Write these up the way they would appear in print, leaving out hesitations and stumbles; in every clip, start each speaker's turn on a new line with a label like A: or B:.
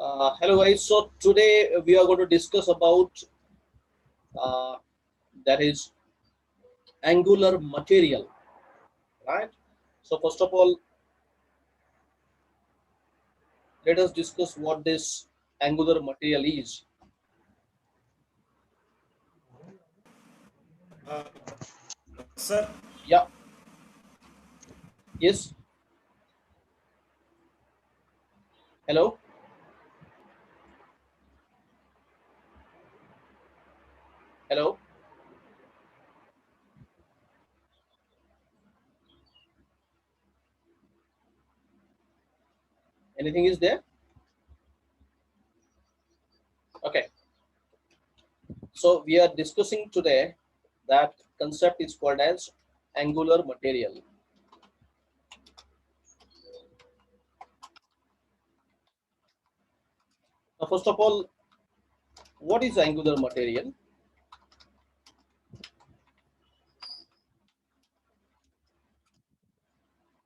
A: Hello guys. So today we are going to discuss about uh, that is angular material, right? So first of all, let us discuss what this angular material is.
B: Sir,
A: Yeah. Yes. Hello. Hello. Anything is there? Okay. So we are discussing today that concept is called as angular material. Now, first of all, what is angular material?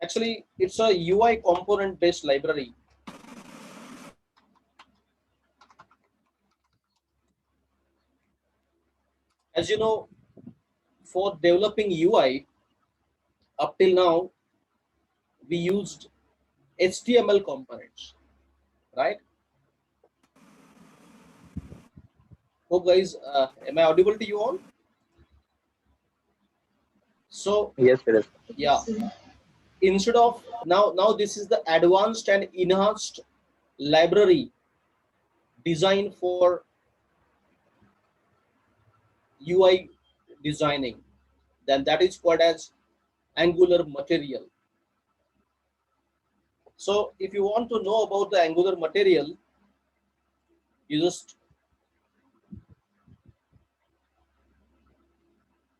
A: Actually, it's a UI component based library. As you know, for developing UI, up till now, we used HTML components, right? Hope guys, am I audible to you all? So
C: Yes, it is.
A: yeah, instead of now this is the advanced and enhanced library designed for UI designing. Then that is called as Angular material. So if you want to know about the Angular material, you just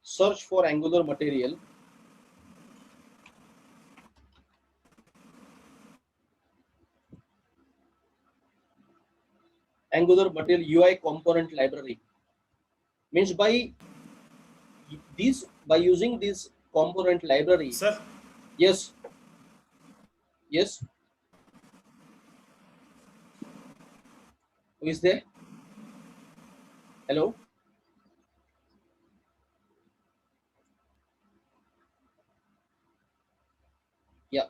A: search for Angular material. Angular material UI component library means by using this component library.
B: sir,
A: Yes, yes. Who is there? Hello, yeah,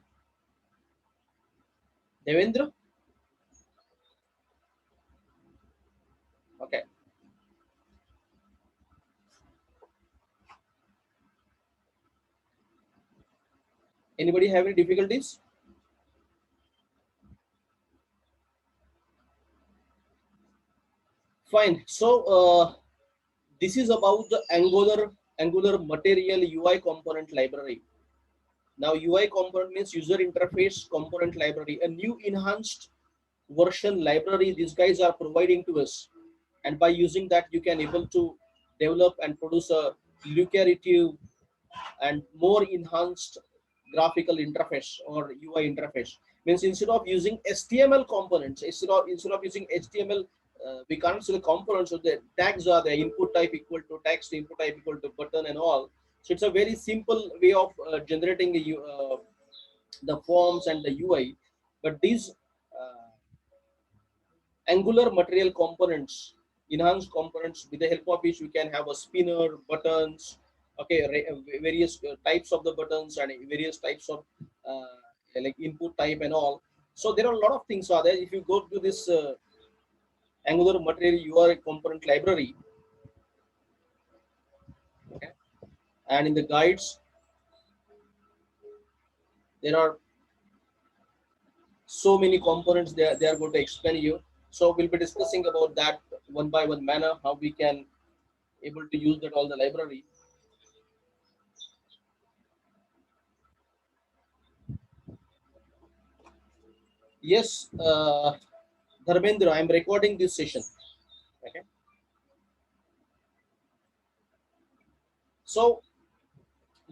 A: Devendra. Okay. Anybody have any difficulties? Fine. So this is about the Angular material UI component library. Now UI component means user interface component library, a new enhanced version library these guys are providing to us, and by using that you can able to develop and produce a lucrative and more enhanced graphical interface or UI interface. Means instead of using HTML components, instead of using HTML, we can't see the components. So the tags are the input type equal to text, input type equal to button, and all. So it's a very simple way of generating the forms and the UI. But these uh, Angular material components, enhanced components, with the help of which we can have a spinner, buttons, okay, various types of the buttons and various types of like input type and all. So there are a lot of things are there. If you go to this Angular material UI component library, okay, and in the guides there are so many components they are going to explain you. So we'll be discussing about that one by one manner, how we can able to use that all the library. Yes, Dharmendra, I'm recording this session. Okay. So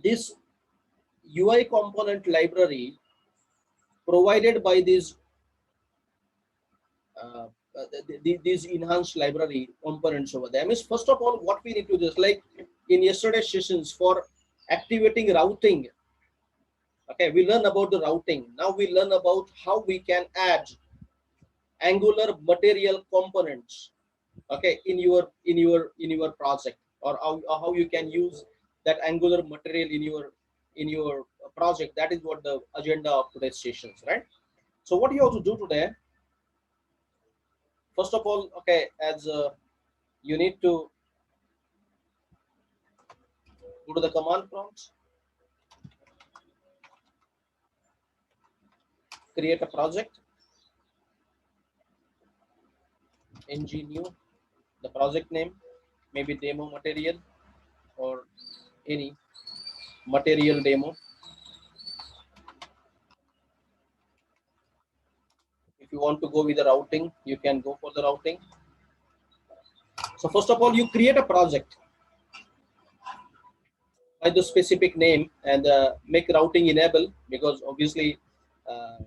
A: this UI component library provided by uh, these enhanced library components over there. Means first of all, what we need to do is like in yesterday's sessions for activating routing. Okay, we learn about the routing. Now we learn about how we can add Angular material components, okay, in your project, or how you can use that Angular material in your project. That is what the agenda of today's sessions, right? So what you have to do today, first of all, okay, as you need to go to the command prompt, create a project, ng new, the project name, maybe demo material or any material demo. If you want to go with the routing, you can go for the routing. So first of all, you create a project by the specific name and make routing enable, because obviously uh,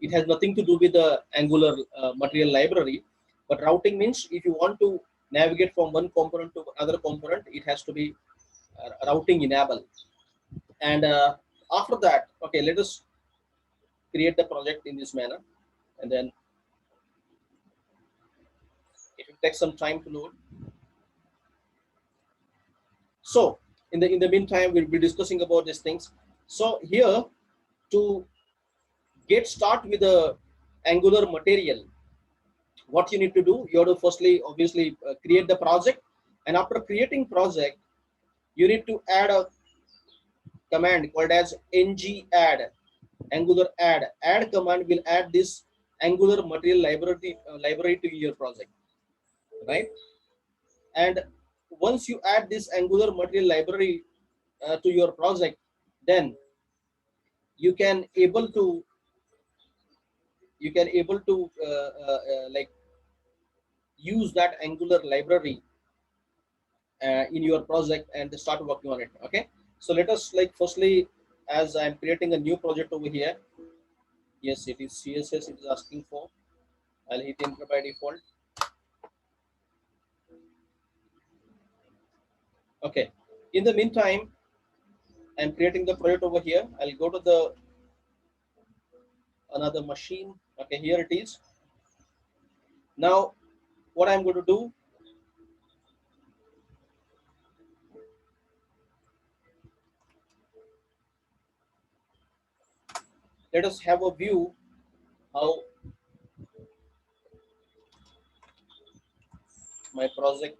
A: it has nothing to do with the Angular material library. But routing means if you want to navigate from one component to another component, it has to be routing enable. And after that, okay, let us create the project in this manner, and then it will take some time to load. So in the meantime, we'll be discussing about these things. So here, to get start with the Angular material, what you need to do, you have to firstly obviously create the project, and after creating project, you need to add a command called as ng add, Angular add command will add this Angular material library to your project, right? And once you add this Angular material library to your project, then you can able to like use that Angular library in your project and start working on it. Okay, so let us, like, firstly, as I'm creating a new project over here. Yes, it is CSS it is asking for. I'll hit enter by default. Okay, in the meantime, I'm creating the project over here. I'll go to the another machine. Okay, here it is. Now what I'm going to do, let us have a view how my project,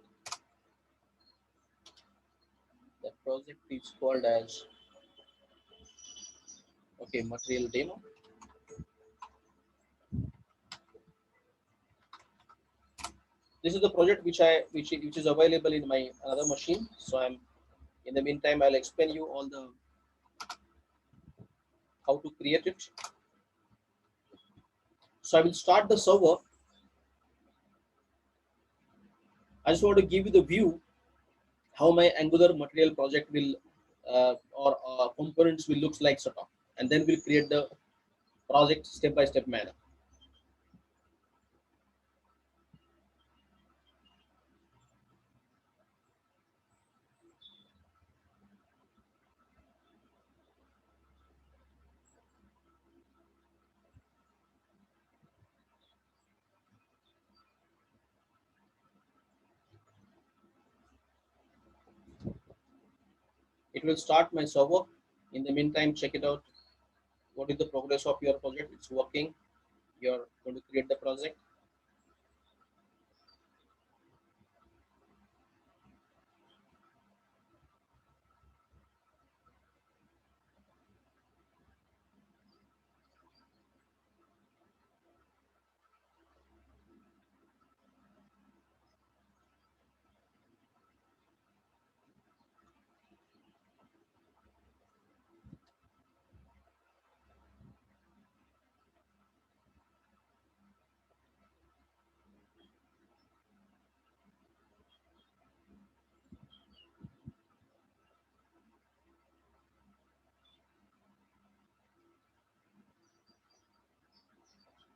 A: the project is called as, okay, material demo. This is the project which is available in my another machine. So I'm, in the meantime, I'll explain you all the how to create it. So I will start the server. I just want to give you the view how my Angular material project will or components will looks like, sort of, and then we'll create the project step by step manner. It will start my server. In the meantime, check it out. What is the progress of your project? It's working. You're going to create the project.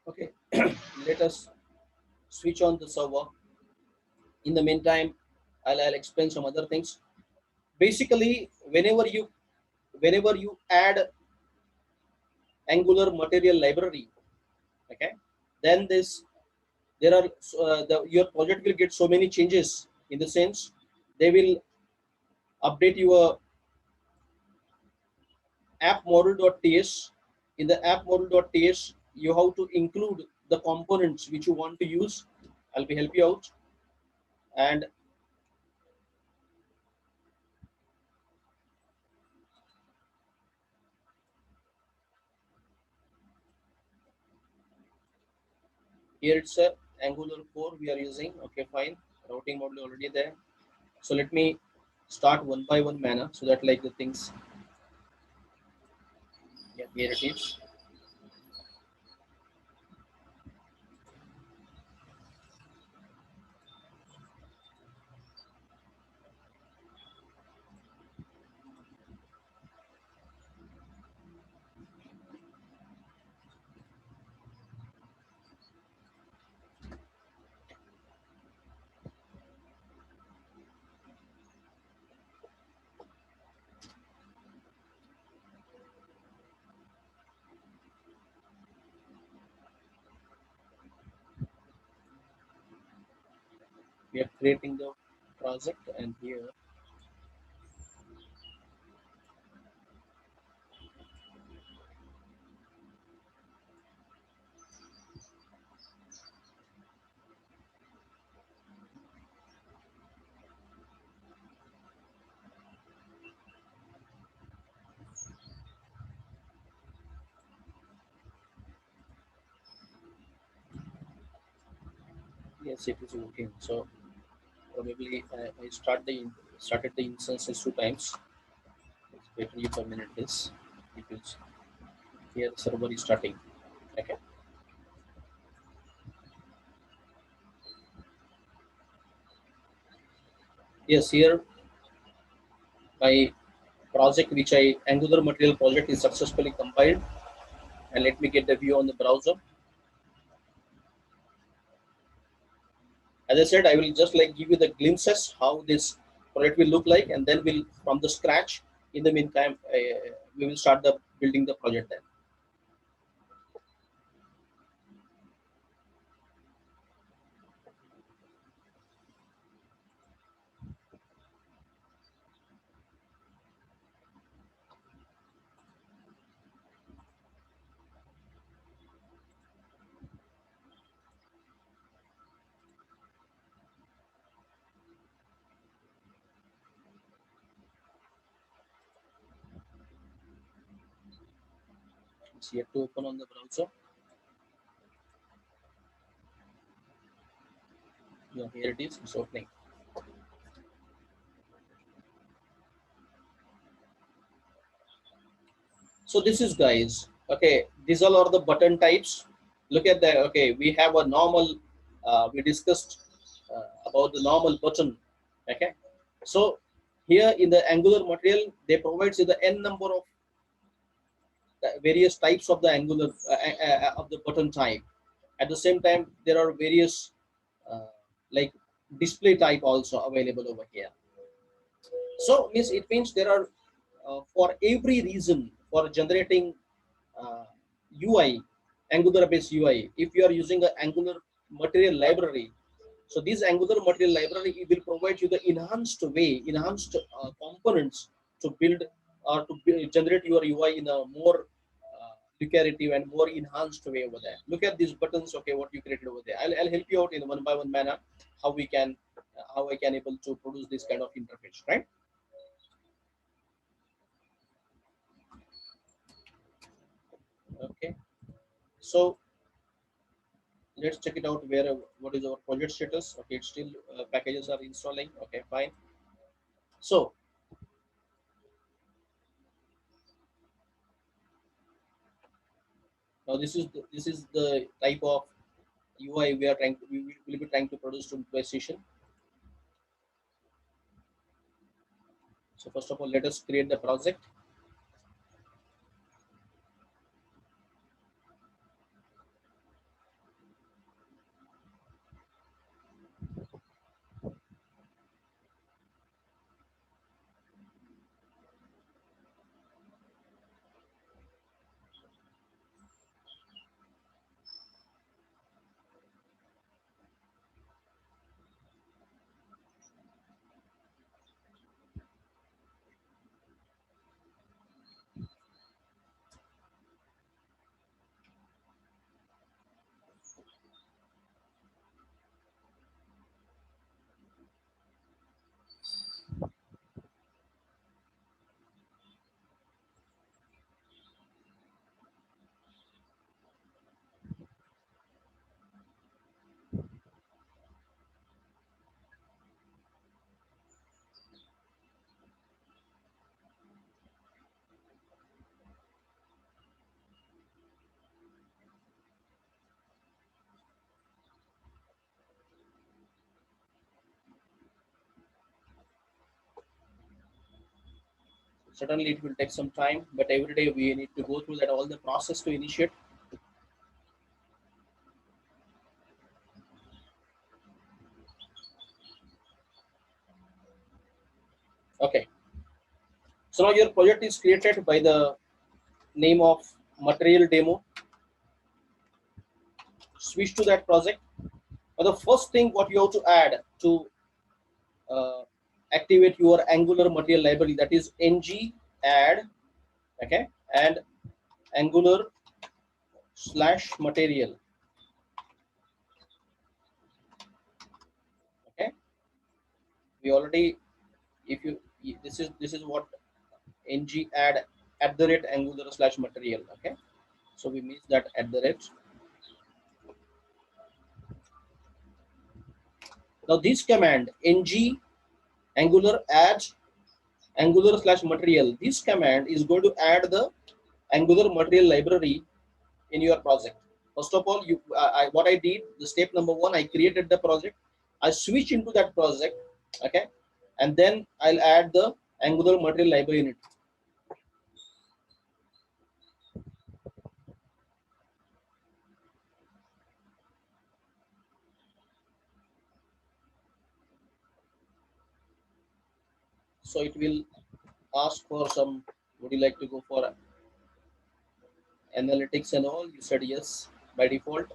A: Okay, let us switch on the server. In the meantime, I'll explain some other things. Basically, whenever you add Angular material library, okay, then this there are your project will get so many changes. In the sense, they will update your app model.ts. In the app model.ts, you have to include the components which you want to use. I'll be help you out. And here it's a Angular core we are using. Okay, fine. Routing model already there. So let me start one by one manner so that like the things. Yeah, here it is. We are creating the project, and here yes, it is working. So probably I started the instances two times. It's better if I minute this because here the server is starting. Okay. Yes, here my project which I Angular material project is successfully compiled, and let me get the view on the browser. As I said, I will just like give you the glimpses how this project will look like, and then we'll from the scratch. In the meantime, we will start the building the project then. It's yet to open on the browser. Yeah, here it is. It's opening. So this is guys. Okay, these all are the button types. Look at that. Okay, we have a normal. We discussed about the normal button. Okay, so here in the Angular material, they provide you the n number of various types of the Angular of the button type. At the same time, there are various uh, like display type also available over here. So it means there are for every reason for generating uh, UI, Angular based UI. If you are using an Angular material library, so this Angular material library it will provide you the enhanced way, enhanced components to build or to generate your UI in a more declarative and more enhanced way over there. Look at these buttons. Okay, what you created over there. I'll help you out in one by one manner how we can how I can able to produce this kind of interface, right? Okay, so let's check it out where what is our project status. Okay, it's still packages are installing. Okay, fine. So now this is the type of UI we are trying to, we will be trying to produce to the session. So first of all, let us create the project. Certainly it will take some time, but every day we need to go through that all the process to initiate. Okay, so now your project is created by the name of material demo. Switch to that project. Now the first thing what you have to add to uh, activate your Angular material library, that is ng add, okay, and Angular slash material. Okay, we already, if you, this is what ng add @ Angular slash material. Okay, so we miss that @. Now this command ng Angular add Angular slash material, this command is going to add the Angular material library in your project. First of all, what I did, the step number one, I created the project, I switch into that project, okay, and then I'll add the Angular material library in it. So it will ask for some, would you like to go for analytics and all? You said yes by default.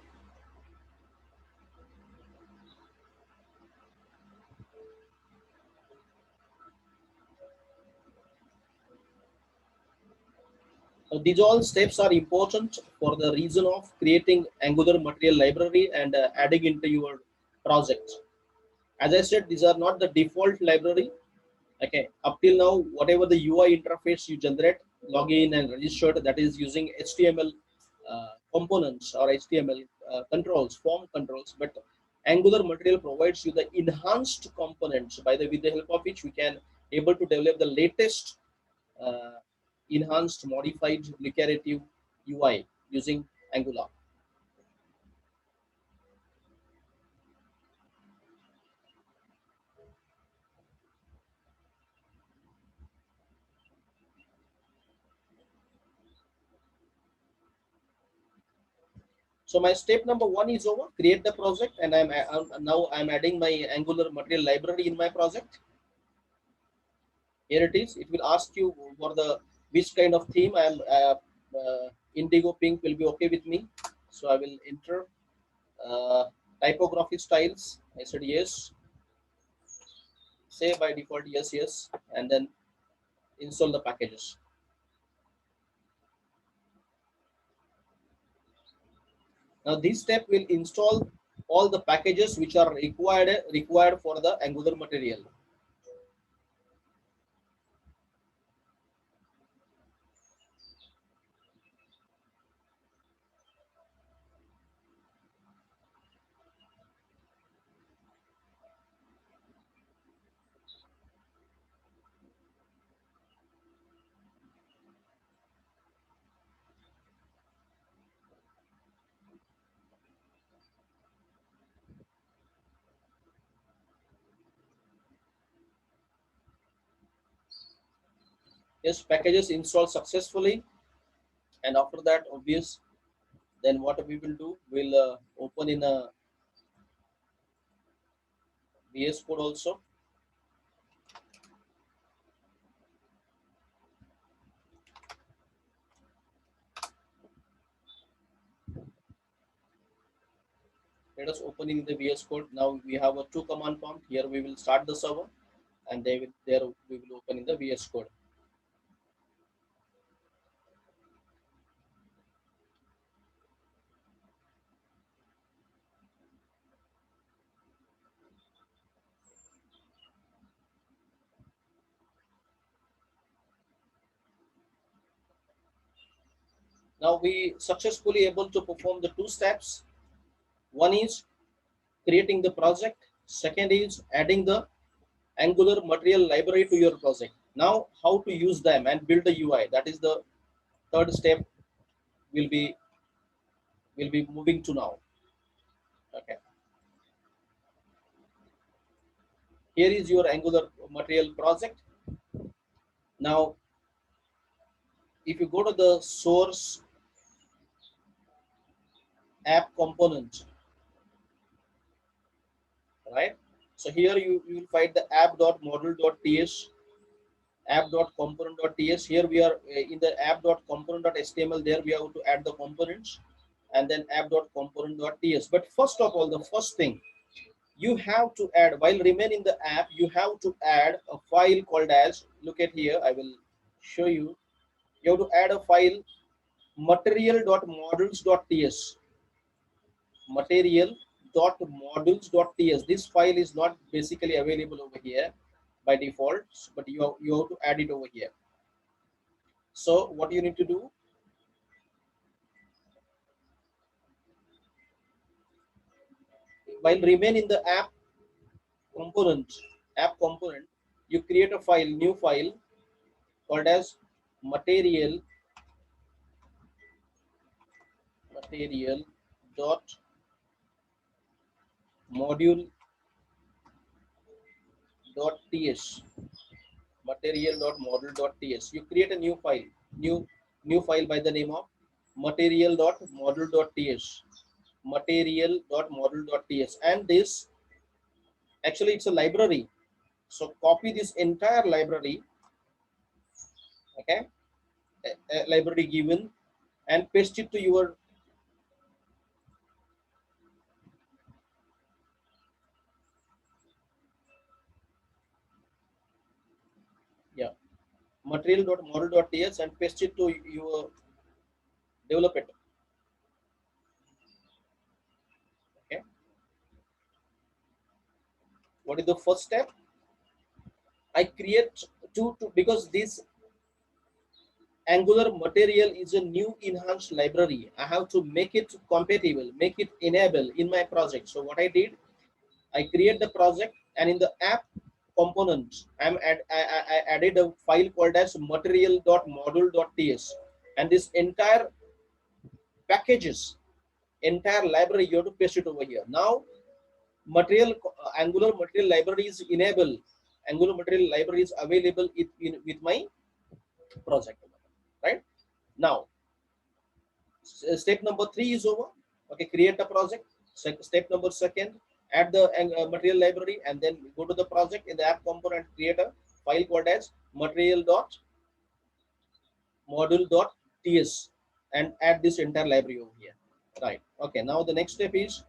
A: Now, these all steps are important for the reason of creating Angular material library and adding into your project. As I said, these are not the default library. Okay, up till now, whatever the UI interface you generate, login and registered, that is using HTML components or HTML controls, form controls. But Angular material provides you the enhanced components with the help of which we can able to develop the latest uh, enhanced, modified, declarative UI using Angular. So my step number one is over. Create the project, and now I'm adding my Angular material library in my project. Here it is. It will ask you for the which kind of theme. Indigo pink will be okay with me. So I will enter uh, typography styles. I said yes. Say by default yes, yes, and then install the packages. Now this step will install all the packages which are required for the Angular material. Yes, packages installed successfully, and after that, obvious. Then what we will do? We'll open in a VS Code also. Let us open in the VS Code. Now we have a two command prompt. Here we will start the server, and there we will open in the VS Code. Now we successfully able to perform the two steps. One is creating the project. Second is adding the Angular material library to your project. Now how to use them and build the UI. That is the third step. Will be moving to now. Okay. Here is your Angular material project. Now if you go to the source app component, right? So here you will find the app.module.ts, app.component.ts. Here we are in the app.component.html. There we have to add the components, and then app.component.ts. But first of all, the first thing you have to add, while remain in the app, you have to add a file called as, look at here, I will show you. You have to add a file material.modules.ts, material.modules.ts. This file is not basically available over here by default, but you have to add it over here. So what you need to do, while remain in the component app component, you create a file, new file called as material dot module dot ts, material.module.ts. You create a new file by the name of material.module.ts, material.module.ts. And this, actually it's a library, so copy this entire library, okay, a library given, and paste it to your, yeah, material.module.ts, and paste it to your, develop it. Okay, what is the first step? I create two because this Angular material is a new enhanced library. I have to make it compatible, make it enable in my project. So what I did, I create the project, and in the app component, I added a file called as material.module.ts, and this entire packages, entire library, you have to paste it over here. Now material Angular material library is enable, Angular material library is available with my project, right? Now step number 3 is over. Okay, create a project. Step number second, add the material library, and then go to the project. In the app component, create a file called as material.module.ts, and add this entire library over here, right? Okay, now the next step is,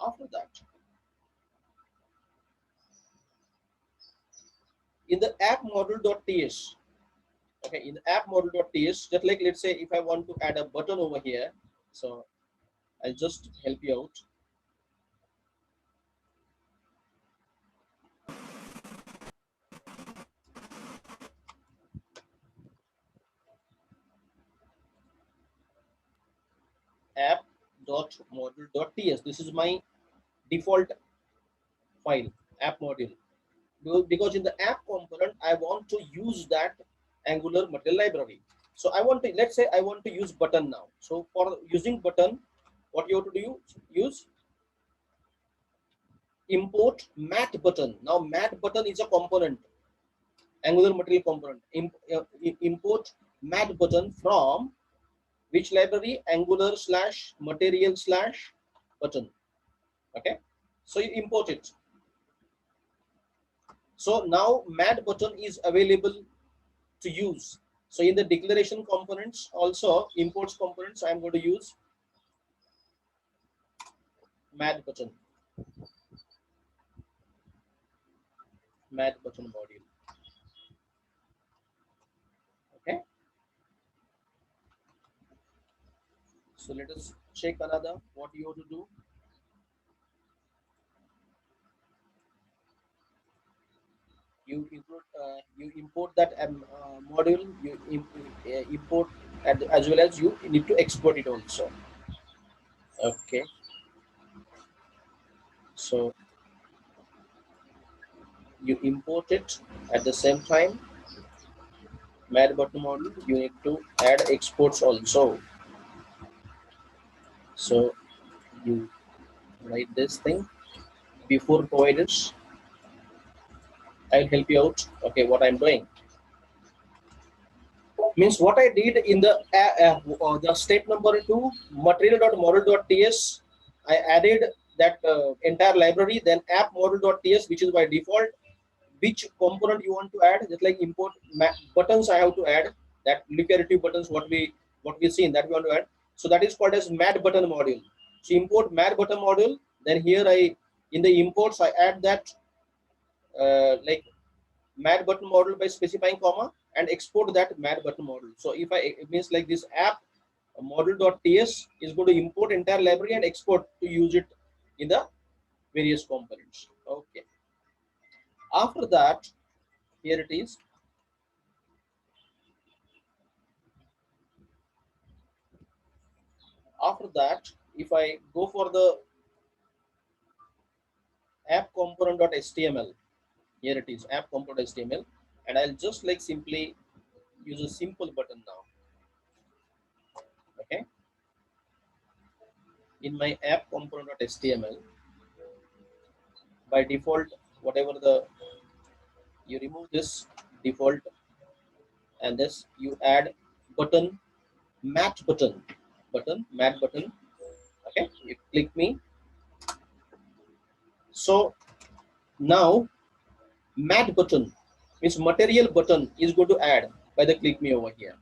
A: after that, in the app module.ts, okay, in the app module.ts, just like, let's say if I want to add a button over here, so I'll just help you out. app.module.ts, this is my default file, app module. Because in the app component, I want to use that Angular material library. So I want to, let's say I want to use button now. So for using button, what you have to do, use import mat button. Now mat button is a component, Angular material component. Import mat button from which library? Angular slash material slash button. Okay, so you import it. So now mat button is available to use. So in the declaration components, also imports components, I am going to use mat button module. Okay, so let us check another what you have to do. You include you import that module, you import, as well as you need to export it also. Okay, so you import it, at the same time mat button module, you need to add exports also. So you write this thing before providers. I'll help you out. Okay, what I'm doing means what I did in the step number 2 material.model.ts. I added that entire library, then app model.ts, which is by default. Which component you want to add, just like import buttons I have to add, that lucrative buttons what we see in that we want to add. So that is called as mat button module. So import mat button module, then here I in the imports I add that like mat button model by specifying comma and export that mat button model. So if I, it means like this app model.ts is going to import entire library and export to use it in the various components. Okay, after that, here it is. After that, if I go for the app component.html, here it is app component.html, and I'll just like simply use a simple button now. Okay, in my app component.html, by default, whatever the you remove this default and this you add button mat button. Okay, you click me. So now mat button means material button is going to add by the click me over here,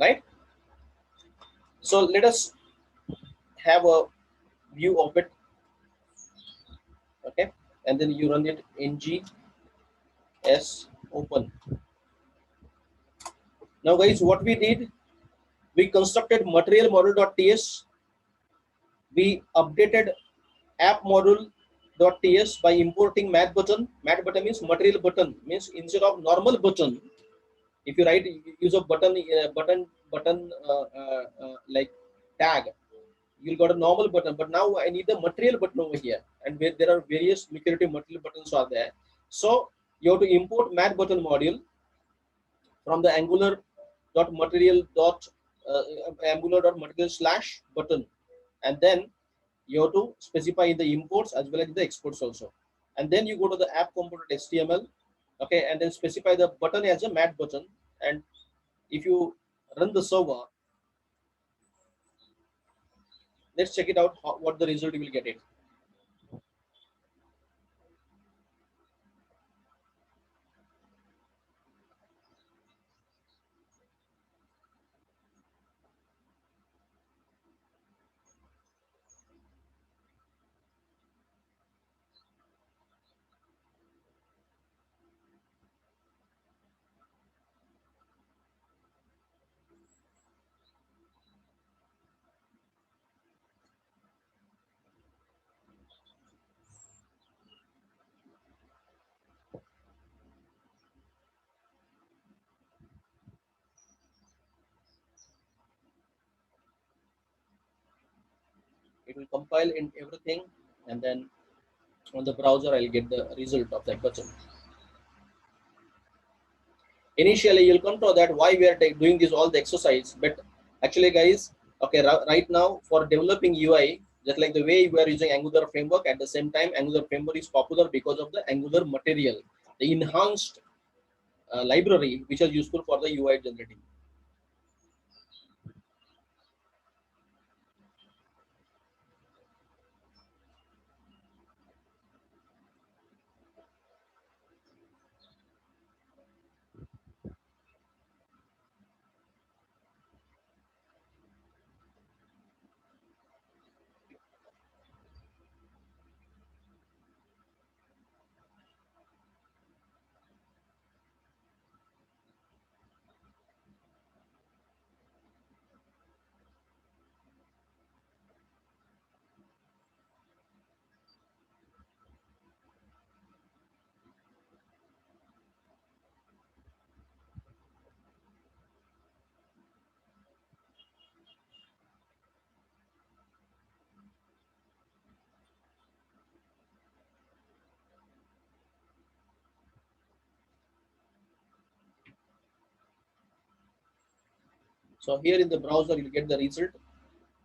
A: right? So let us have a view of it. Okay, and then you run it ng s open. Now guys, what we did, we constructed material model.ts, we updated app model.ts by importing mat button. Mat button means material button, means instead of normal button, if you write use of button like tag, you'll got a normal button, but now I need the material button over here, and where there are various lucrative material buttons are there. So you have to import mat button module from the angular.material slash button, and then you have to specify in the imports as well as in the exports also, and then you go to the app component html. Okay, and then specify the button as a mat button, and if you run the server, let's check it out what the result you will get it. It will compile in everything, and then on the browser I'll get the result of that button. Initially you'll come to that why we are doing this all the exercise, but actually guys, okay, right now for developing UI, just like the way we are using Angular framework, at the same time Angular framework is popular because of the Angular material, the enhanced library which is useful for the UI generating. So here in the browser you'll get the result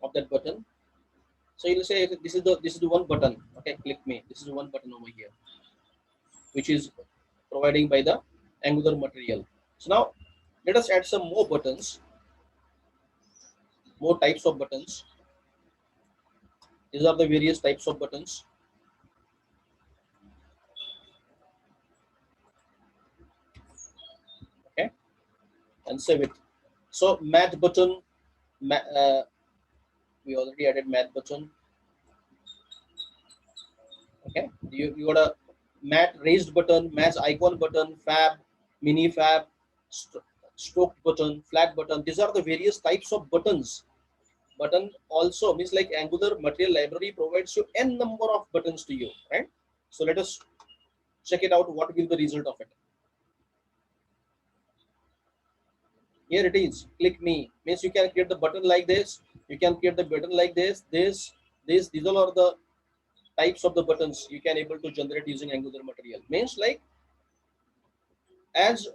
A: of that button. So you'll say this is the one button. Okay, click me. This is the one button over here, which is providing by the Angular material. So now let us add some more buttons, more types of buttons. These are the various types of buttons. Okay, and save it. So math button, we already added math button. Okay, you got a mat raised button, match icon button, fab, mini fab, stroked button, flat button. These are the various types of buttons. Button also means like Angular material library provides you n number of buttons to you, right? So let us check it out. What will be the result of it? Here it is. Click me means you can create the button like this. You can create the button like this. This. These all are the types of the buttons you can able to generate using Angular material. Means like as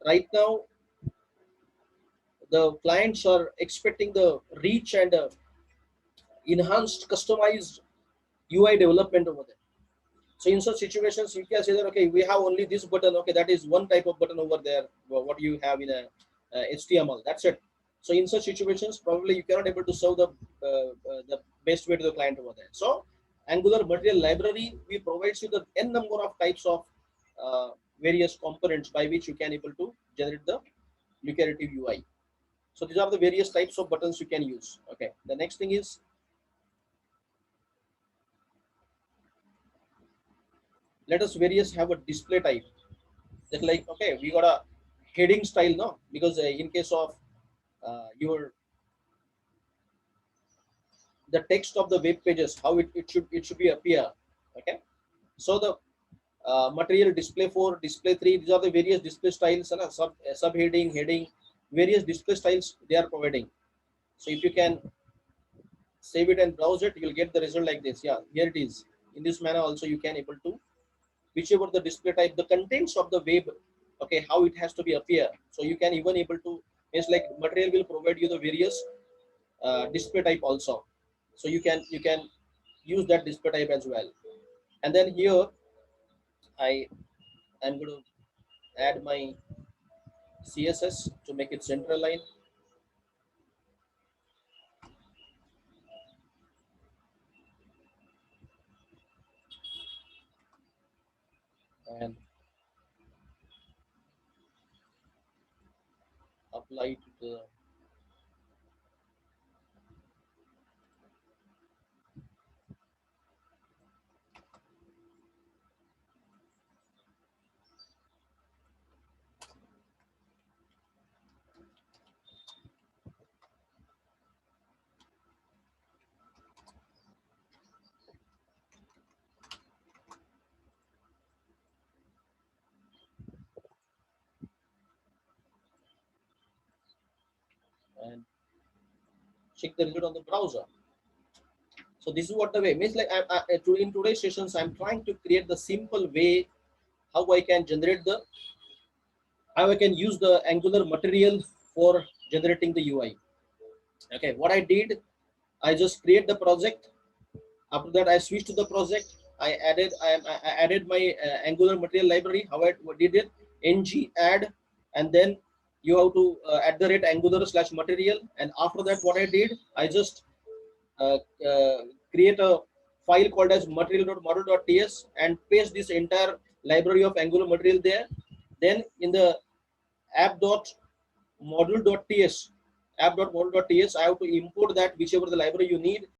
A: right now the clients are expecting the rich and enhanced customized UI development over there. So in such situations, you can say that okay, we have only this button. Okay, that is one type of button over there. What you have in a HTML, that's it. So in such situations, probably you cannot able to serve the best way to the client over there. So Angular material library we provides you the n number of types of various components by which you can able to generate the lucrative UI. So these are the various types of buttons you can use. Okay. The next thing is let us various have a display type. That like okay, we got a heading style no because in case of your the text of the web pages how it should be appear. Okay. So the material display 4, display 3, these are the various display styles and subheading, heading, various display styles they are providing. So if you can save it and browse it, you'll get the result like this. Yeah, here it is. In this manner also you can able to whichever the display type, the contents of the web, okay, how it has to be appear. So you can even able to, it's like material will provide you the various display type also. So you can use that display type as well. And then here I am going to add my CSS to make it central line and apply to the and check the result on the browser. So this is what the way means like in today's sessions I'm trying to create the simple way how I can generate the how I can use the Angular material for generating the UI. Okay, what I did, I just create the project. After that, I switched to the project. I added my Angular material library. How I did it? Ng add, and then you have to at the rate Angular slash material. And after that, what I did, I just uh, uh, create a file called as material.model.ts and paste this entire library of Angular material there. Then in the app.module.ts, I have to import that whichever the library you need